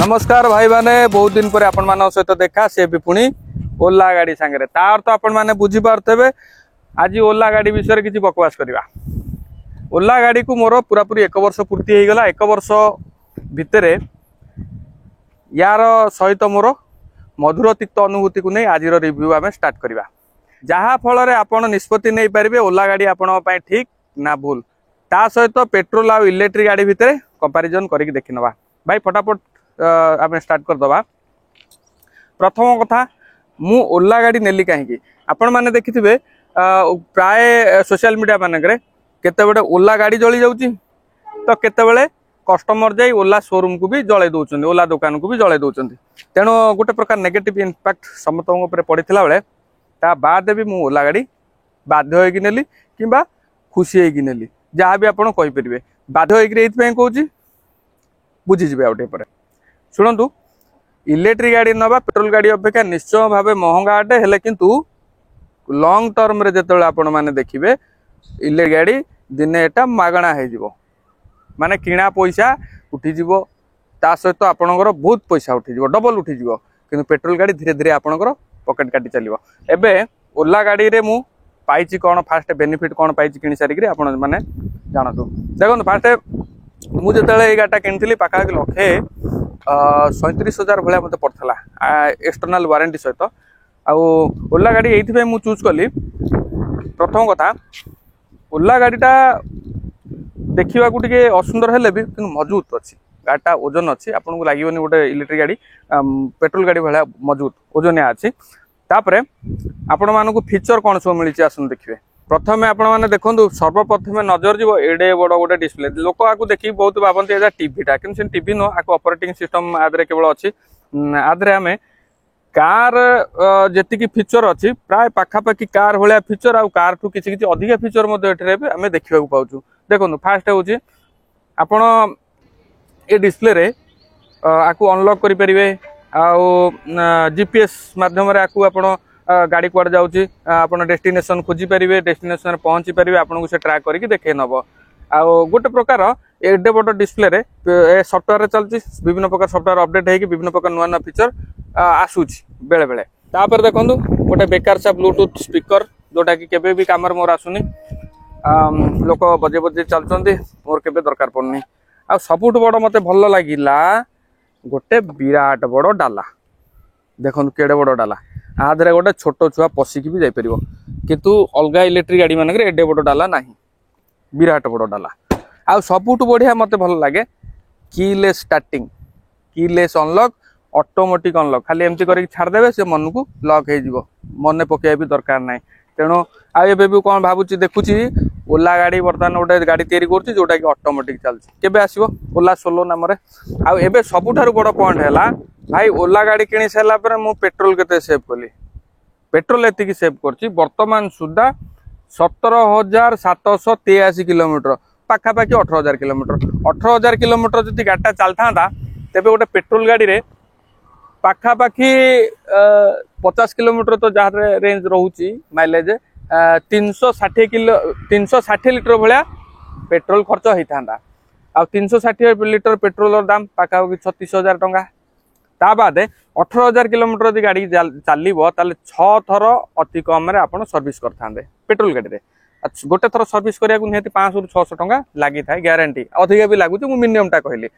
नमस्कार भाई माने बहुत दिन पर आपण मान सहित देखा से भी पुणी ओला गाड़ी सांगे तार तो आपण मैंने बुझी पारे आज ओला गाड़ी विषय किसी बकवास करवा। ओला गाड़ी को मोर पूरा पूरी एक वर्ष पूर्ति हो गला। एक वर्ष भितर यार सहित मोर मधुर तिक्त अनुभूति को नहीं आज रिव्यू आम स्टार्ट करवा। जहाँ फल आपड़ निष्पत्ति नहीं पारे ओला गाड़ी आपण ठीक ना भूल ता सहित पेट्रोल आ इलेक्ट्रिक गाड़ी भितर कंपैरिजन करके देखि नवा। भाई फटाफट आम स्टार्ट करदे। प्रथम कथा मु ओला गाड़ी नेली कहीं आपण मैंने देखि प्राय सोशल मीडिया मानक केते ओला गाड़ी जली जाउची तो केते कस्टमर जाई ओला शोरूम को भी जलाई दौरान ओला दुकान को भी जलाई दौरान। तेणु गोटे प्रकार नेगेटिव इंपैक्ट समस्त पड़ता बेले ता बाद भी मु ओला गाड़ी बाध्य होगी नेली किंबा खुशी होगी नेली जहाँ भी आपड़ कहींपर बाध्य होगी कौच बुझीजे आउटे पर शुणु। इलेक्ट्रिक गाड़ी नवा पेट्रोल गाड़ी अपेक्षा निश्चय भाव महंगा अटे हेले किंतु लॉन्ग टर्म रे जेतेबेले आपण माने देखिबे इलेक्ट्रिक गाड़ी दिने एटा मागणा हो माने किणा पैसा उठीजिवो ता सहित आपणकर बहुत पैसा उठीजिवो डबल उठीजिवो किंतु पेट्रोल गाड़ी धीरे धीरे आपणकर पॉकेट काटी चलिवो। एबे ओला गाड़ी रे मु पाइछि कोन फास्ट बेनिफिट कोन पाइछि किनि सारिकरी आपण माने जानतु। देखो फास्ट मु जेतेबेले ए गाटा किनथिली पाखा लक्षे 37,000 भाया मत पड़ता एक्सटर्नाल वारंटी सहित आ ओला गाड़ी ये मुझे चूज कली। प्रथम कथा ओला गाड़ीटा देखा टे असुंदर हेले भी मजबूत अच्छी गाड़ीटा ओजन अच्छी आपन को लगे गोटे इलेक्ट्रिक गाड़ी पेट्रोल गाड़ी भाया मजबूत ओजनिया अच्छी। तापर आपण मानक फीचर कौन सब मिली आसन देखिए। प्रथम आपण मैंने देखो सर्वप्रथम नजर जीव एडे बड़ गोटे डिस्प्ले लोक आपको देखिए बहुत भावती है टीवीटा कि टीवी नुह आपको ऑपरेटिंग सिस्टम आदि केवल अच्छी आदि आम कार जी फीचर अच्छी प्राय पाखापाखि कार भाया फीचर आ कार ठू किसी अधिक फीचर आम देखा पाऊँ। देखो फास्ट हूँ आपण ये डिस्प्ले रे आपको अनलॉक करें जीपीएस माध्यम आपको आपण गाड़ी कुआड़ जाऊँगी आप डेस्टिनेशन खोजी पारे डेस्टिनेशन पहुँची पारे आपको से ट्रैक करके देखे नब आ गोटे प्रकार एडे बड़ डिस्प्ले रे सफ्टवेयर चलती विभिन्न प्रकार सफ्टवेयर अपडेट होगी विभिन्न प्रकार नुआ नुआ फीचर आसूची बेले बेले। तापर देखो गोटे बेकार सा ब्लूटूथ स्पीकर जोटा कि केबे भी काम मोर आसुनी लोक बजे बजे चलते मोर केबे दरकार पड़नी। आ सबुठ बड़ मते भल लगिला गोटे विराट बड़ डाला देखो केड़े बड़ डाला आधे गोटे छोट छुआ पशिकी भी जापर कितु अलग इलेक्ट्रिक गाड़ी मानक एडे बड़ डाला ना विराट बड़ डाला। आ सबुठ बढ़िया मते भल लगे keyless starting keyless unlock automatic unlock खाली एमती करके छाड़देवे से मन को लॉक हो मन पकड़ भी दरकार ना। तेणु आबे भी कौन भावुची देखुची ओला गाड़ी बर्तमान गोटे गाड़ी तैयारी करुच्ची जोटा कि ऑटोमेटिक चलती केबे आसीबो ओला सोलो नाम रे। आ एबे सबुठारु बड़ पॉइंट हैला भाई ओला गाड़ी किणी सारा पर मु पेट्रोल केते सेव कली पेट्रोल एतिकी सेव करची वर्तमान सुधा 17,783 किलोमीटर पाखापाखि 18,000 किलोमीटर 18,000 किलोमीटर जदि गाड़ीटा चलता तेबे गोटे पेट्रोल गाड़ी रे पाखापाखि 50 किलोमीटर तो जहाँ रेंज रोची माइलेज 360 लिटर भाया पेट्रोल खर्च होता आ 360 लिटर पेट्रोल दाम पाखापाखि 36,000 टंका। ता बाद 18,000 किलोमीटर यदि गाड़ी चलो ताले 6 थर अति कम आप सर्विस करते पेट्रोल गाड़ी में गोटे थर सर्विस करने निहती 500 ରୁ 600 टंका लगी था ग्यारंटी अधिक भी लगुच मुझे मिनिममटा कहली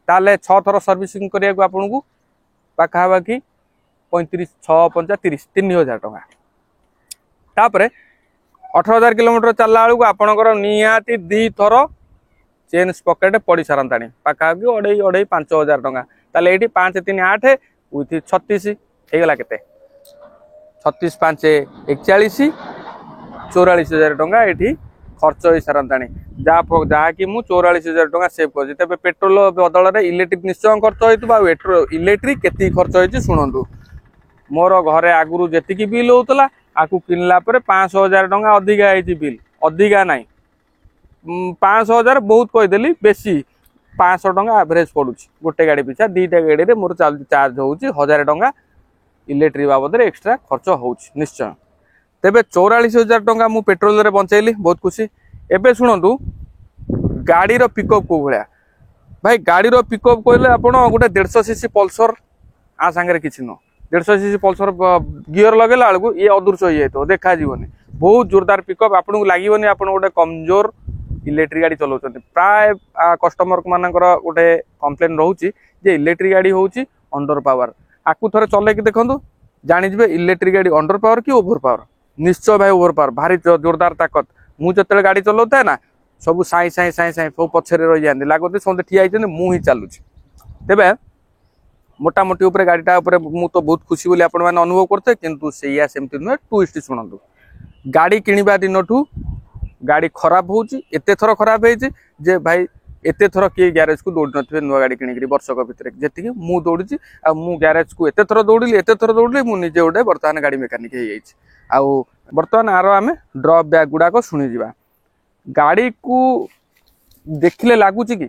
ताले 6 थर सर्विसिंग करने आपन को पाखापाखि 35 6 5 30 3,000 टंका। तापर 18,000 किलोमीटर चलला बेलू आपणकर निहाती 2 थर चेन पकेट पड़ सारता पाखापाखि 2.5 टंका ताले ये 5 3 8 विथ 36 होगला के 36 5 41 44,000 टंका ये खर्च हो सारता जहाँ कि मुझे 44,000 टंका सेव कर पेट्रोल बदल में इलेक्ट्रिक निश्चय खर्च हो इलेक्ट्रिक के खर्च हो शुणु मोर घरे आगुरी जी बिल होता आपको किनला 500,000 टंका अधिका बिल अधिका ना 500,000 बहुत कहीदेली बेसी 500 टंका एवरेज पड़ू गोटे गाड़ी पिछा 2टा गाड़ी में मोर चार्ज हो 1,000 टंका इलेक्ट्रिक बाबद एक्सट्रा खर्च हो निश्चय। तेबे 44,000 टंका मु पेट्रोल रे बंचैली बहुत खुशी। एबे शुणु गाड़ी रो पिकअप को भाया भाई गाड़ी रो पिकअप कहले आपण गोटे 150cc पल्सर आ सांगे किसी न 150cc पल्सर गियर लगे बेलू ये अदृश्य हो जाए देखा जीवन बहुत जोरदार पिकअप आपको लगे आप गोटे कमजोर इलेक्ट्रिक गाड़ी चलाऊँ प्राय कस्टमर मानकर गोटे कंप्लेन रोचे इलेक्ट्रिक गाड़ी हूँ अंडर पावर आपको थे चलैक देखो जानीजे इलेक्ट्रिक गाड़ी अंडर पावर कि ओभर पावर निश्चय भाई ओभर पावर भारी जोरदार ताकत मुझे जो गाड़ी चलाऊे ना सब साई साई साई साई सब पछे रही जाते लगते समझते ठिया होती मुझे चलुची तेरे मोटामोटी उपर गाड़ीटा मुझे तो बहुत खुशी बोली आपण मैंने अनुभव करते किंतु से सेमती नुहे ट्विस्ट शुणु गाड़ी किणवा दिन गाड़ी खराब होते थर खराब हो भाई एत थर किए ग्यारेज को दौड़ न नुआ गाड़ी किणिक वर्षक भितर जी मुझे दौड़ी मु ग्यारेज को एत थर दौड़ी मुझे गोटे बर्तमान गाड़ी मेकानिक हो बर्तमान आर आम ड्रप बैक गुड़ाक शुणी जा गाड़ी को देखिले लगुच कि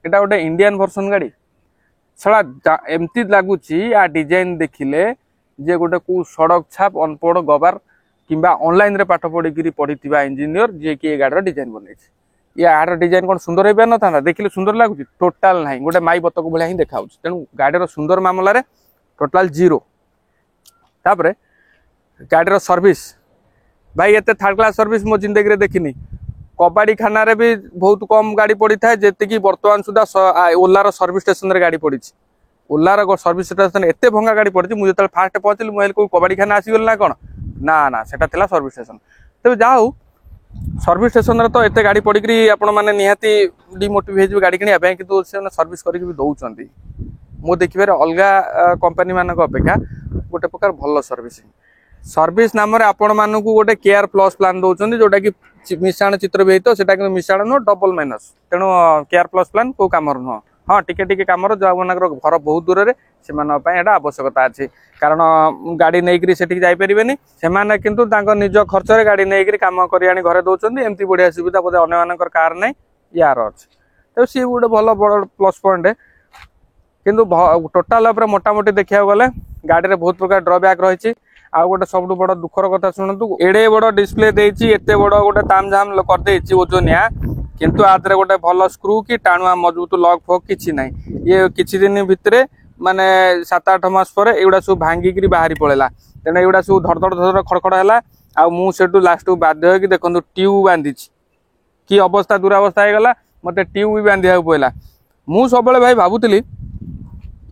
एटा गोटे इंडियन वर्सन गाड़ी छड़ा एमती लगुच आ डिजाइन देखिले जे गोटे को सड़क छाप अनपढ़ गवार किंबा ऑनलाइन रे पाठ पढ़ी पढ़ी इंजीनियर जी कि गाड़ी डिजाइन बन यार डिजाइन कौन सुंदर हो पार ना था देखिले सुंदर लगुच टोटाल ना गोटे माई बतक भाया ही देखा तेणु गाड़ीर सुंदर मामलें टोटाल जीरो तापर गाड़ीर सर्विस भाई एत थर्ड क्लास सर्विस मो जिंदगी देखनी कबाड़ी खाना रे भी बहुत कम गाड़ी पड़ी था जी बर्तमान सुधा ओलार सर्विस स्टेशन रे गाड़ी पड़ी ओलार सर्विस स्टेशन एत भंगा गाड़ी पड़ी मुझे जो फास्ट पहुँचली मुझे कोई कबाड़ी खाना आसीगल ना कौन ना सेटा थिला सर्विस स्टेशन तेज जाऊ सर्विस स्टेशन तो एत गाड़ी पड़ी आपण मैंने निहाती डिमोटिवेट हो गाड़ी किनाई कि सर्विस करके भी दौरान मो देखिए अलग कंपनी मानक अपेक्षा गोटे प्रकार भल सर्विस नाम आपण मानक गोटे केयर प्लस प्लान दौरान जोटा कि मिशाण चित्र भी तो सेटा मिशाण नुह डबल माइनस तेणु केयर प्लस प्लान को कम नुह हाँ टिके कम जो मान घर बहुत दूर से आवश्यकता अच्छी कारण गाड़ी नहीं से जापरेनि से किंतु निज खर्च गाड़ी नहीं कम कर घरे दौरान एमती बढ़िया सुविधा बोधे अन्य कार ना यार अच्छे तो सी गोटे भल बड़ प्लस पॉइंट किंतु टोटाल मोटामोटी देखा गले गाड़ी में बहुत प्रकार ड्रबैक रही आ गोटे सब बड़ दुखर कथा शुणु एडे बड़ डिस्प्ले एत बड़ गोटे ताम झाम कर ओजनिया किंतु आदरे गोटे भल स्क्रू कि टाणुआ मजबूत लक फक कि ना ये किसी दिन भितर माने 7-8 मास पर एगुड़ा सब भांगिकी बाहरी पड़ेगा तेना एगुड़ा सब धड़ धड़ खड़खड़ है आठू लास्ट बाध्य हो देखो ट्यूब बांधी कि अवस्था दुरावस्था होगा मत ट्यूब भी बांधा पड़ा मु सब भाई भावुली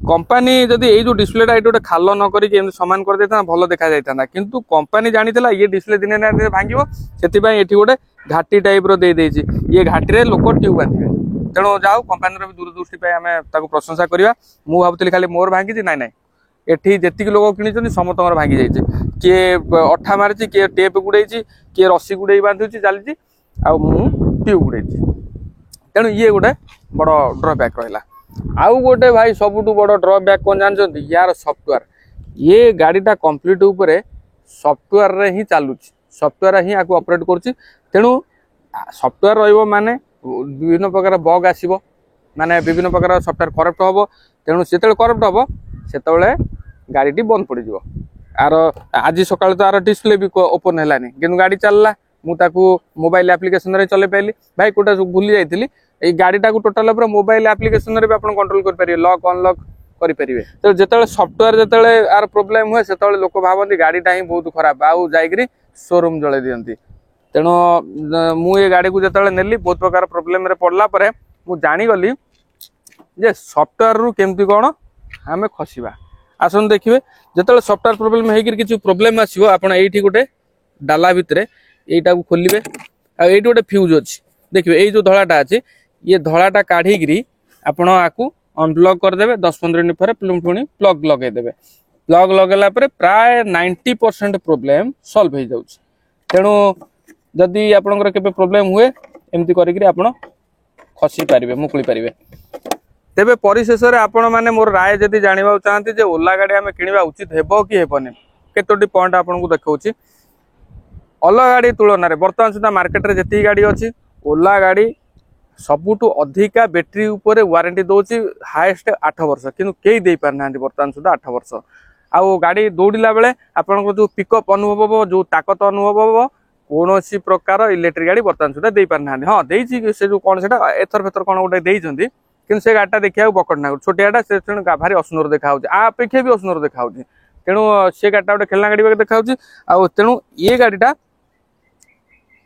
कंपनी जदि ये जो डिस्प्लेटा ये गोटे खाल न करी सामान कर देता भल देखा जाता किंतु कंपनी जानी ये डिस्प्ले दिन ना दिन भांग से ये गोटे घाटी टाइप दे ये घाटी लोक ट्यूब बांधे तेणु जाओ कंपनी भी दूरदृष्टि आम प्रशंसा करवा मु भावुली खाली मोर भांगी ना ना एठी जी लोक कि समस्त भांगी जाइए किए अठा मारी किए टेप गुड़े किए रसी गुड़े बांधुची चली ट्यूब गुड़े तेणु ये गोटे बड़ ड्रबैक रहा आउ गोटे भाई सबुठ बड़ ड्रबैक कौन जानते यार सफ्टवेयर ये गाड़ीटा कंप्लीट उपरे सफ्टवेयर रे ही चलुची सफ्टवेयर ही आपको ऑपरेट करुच्ची तेणु सफ्टवेयर रहिबो माने विभिन्न प्रकार बग आसीबो माने विभिन्न प्रकार सफ्टवेयर करप्ट हम तेणु से करप्ट हम से गाड़ी बंद पड़ जाव आर आज सकाल तो आर डिस्प्ले भी ओपन है कि गाड़ी चलला मुझे मोबाइल एप्लिकेशन रे चले पाइली भाई कोटा भूली जाइली ये गाड़ीटा को टोटाल मोबाइल एप्लिकेशन रे भी आप कंट्रोल करेंगे लॉक अनलॉक करेंगे तो जो सफ्टवेयर जो यार प्रोब्लेम हुए से लोक भावती गाड़ीटा ही बहुत खराब आउ जाकि शोरूम जल दिखती तेणु मुझे गाड़ी को जो नेली बहुत प्रकार प्रोब्लेम रे पड़ला मुझे जानीगली जे सफ्टवेयर रु केमती कौन आम खसवा आसन देखिए जो सफ्टवेयर प्रोब्लेम होकर किसी प्रोब्लेम आसो आप गोटे डाला भितर यहीटा को खोलिए आईटी गोटे फ्यूज अच्छी देखिए ये जो धड़ाटा अच्छी ये धड़ाटा काढ़ी आपण आपको अनप्लग करदे 10-15 मिनट पर पुणी प्लग लगेदेवे प्लग लगेला प्राय 90% प्रोब्लेम सॉल्व हो जाउछ तेणु जदि आपणकर केबे प्रोब्लेम हुए एमती करिकरी आपण खसी पारिबे मुकुली पारिबे तेबे परिशेष रे आपण माने मोर राय जदि जानिबा चाहंती जे ओला गाड़ी आमे किनिबा उचित हेबो कि हेबोनी केतोटी पॉइंट आपण को देखाउची ओला गाड़ी तुलन रे वर्तमान सुधा मार्केट रे जति गाड़ी अछि ओला गाड़ी सबुठु अधिका बैटरी उपर वारंटी दौची हाएस्ट 8 वर्ष किंतु कई दे पार ना बर्तमान सुधा 8 वर्ष आउ गाड़ी दौड़ला बेले आपण जो पिकअप अनुभव हम जो ताकत अनुभव हम कौन प्रकार इलेक्ट्रिक गाड़ी बर्तमान सुधा दे पार ना हाँ से जो कौन से एथर फेथर कौन गोटे देइछंती कि से गाड़ीटा देखा बकट ना छोटियाटा से भारी असुंदर देखा आ अपेक्षा भी असुंदर देखा तेणु से गाड़ीटा गोटे खेलना गाड़ी देखा तेणु ये गाड़ीटा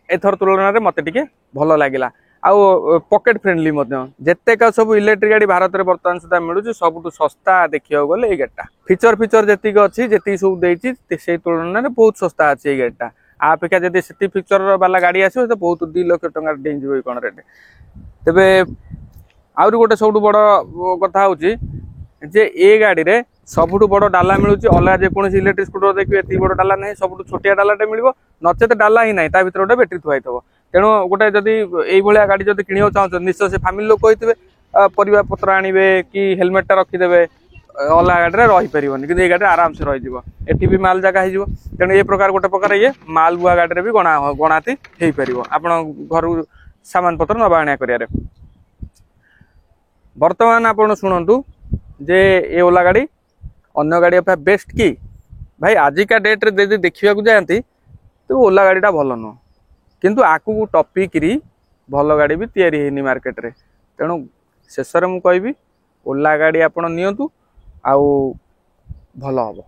एथर तुलन में मत टे भल लगे आउ पकेट फ्रेंडली जितेक सब इलेक्ट्रिक गाड़ी भारत में बर्तमान सुधा मिलूँ सब सस्ता देखा गले ये गाड़ीटा फीचर जी अच्छी जी सब देती से तुलन में बहुत सस्ता अच्छी ये गाड़ीटा आपेक्षा जब से फीचर वाला गाड़ी आसो तो बहुत 2 लाख टଙ୍କା डेंजी कौन रेट तेरे आहरी गोटे सब बड़ कथा हूँ जे ए गाड़ी रे सबुठ बड़ डाला मिलूँ अलग जेकोसी इलेक्ट्रिक स्कूटर देखिए ये बड़ डाला ना सब छोटिया डालाटे मिल नचेत डाला ही ना भर गोटे बैटेरी थुआई तेणु गोटे जदि ये गाड़ी जब किणवा चाहते निश्चय से फैमिली लोक होते परिवा पत्र आणवे कि हेलमेटा रखिदे अलग गाड़ी रहीपर कि गाड़ी आराम से रही भी माल जगह हो तेणु ये प्रकार गोटे प्रकार ये माल बुआ गाड़ी भी गणाती हो पार आप घर सामान पत्र नवा आना कर बर्तमान आप शुणु जे ये ओला गाड़ी अन्य गाड़ी अपेक्षा बेस्ट कि भाई आजिका डेट्रे यदि देखा जाती तो ओला गाड़ीटा भल नुह किंतु आकू टपिक्री भल गाड़ी भी तैयारी होनी मार्केट रे तेणु शेष में मुझे ओला गाड़ी आप नियंतु आउ भल हम।